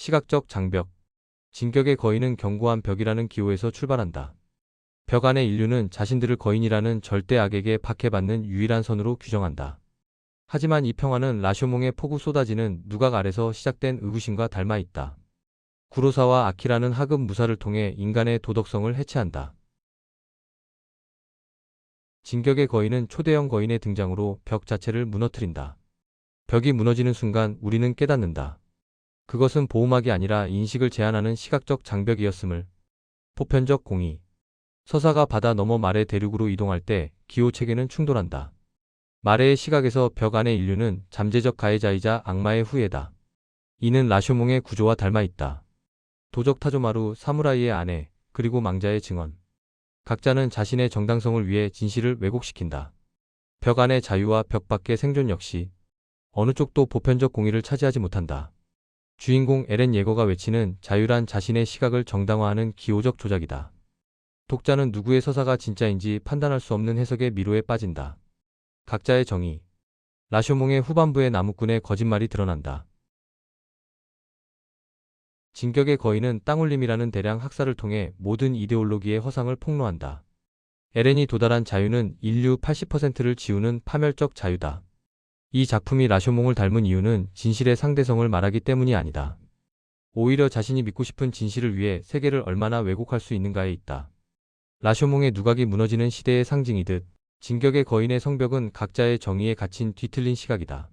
시각적 장벽. 진격의 거인은 견고한 벽이라는 기호에서 출발한다. 벽 안의 인류는 자신들을 거인이라는 절대 악에게 박해받는 유일한 선으로 규정한다. 하지만 이 평화는 라쇼몽의 폭우 쏟아지는 누각 아래서 시작된 의구심과 닮아 있다. 구로사와 아키라는 하급 무사를 통해 인간의 도덕성을 해체한다. 진격의 거인은 초대형 거인의 등장으로 벽 자체를 무너뜨린다. 벽이 무너지는 순간 우리는 깨닫는다. 그것은 보호막이 아니라 인식을 제한하는 시각적 장벽이었음을. 보편적 공의. 서사가 바다 너머 말의 대륙으로 이동할 때 기호 체계는 충돌한다. 마레의 시각에서 벽 안의 인류는 잠재적 가해자이자 악마의 후예다. 이는 라쇼몽의 구조와 닮아 있다. 도적 타조마루, 사무라이의 아내, 그리고 망자의 증언. 각자는 자신의 정당성을 위해 진실을 왜곡시킨다. 벽 안의 자유와 벽 밖의 생존 역시 어느 쪽도 보편적 공의를 차지하지 못한다. 주인공 에렌 예거가 외치는 자유란 자신의 시각을 정당화하는 기호적 조작이다. 독자는 누구의 서사가 진짜인지 판단할 수 없는 해석의 미로에 빠진다. 각자의 정의. 라쇼몽의 후반부의 나무꾼의 거짓말이 드러난다. 진격의 거인은 땅울림이라는 대량 학살을 통해 모든 이데올로기의 허상을 폭로한다. 에렌이 도달한 자유는 인류 80%를 지우는 파멸적 자유다. 이 작품이 라쇼몽을 닮은 이유는 진실의 상대성을 말하기 때문이 아니다. 오히려 자신이 믿고 싶은 진실을 위해 세계를 얼마나 왜곡할 수 있는가에 있다. 라쇼몽의 누각이 무너지는 시대의 상징이듯 진격의 거인의 성벽은 각자의 정의에 갇힌 뒤틀린 시각이다.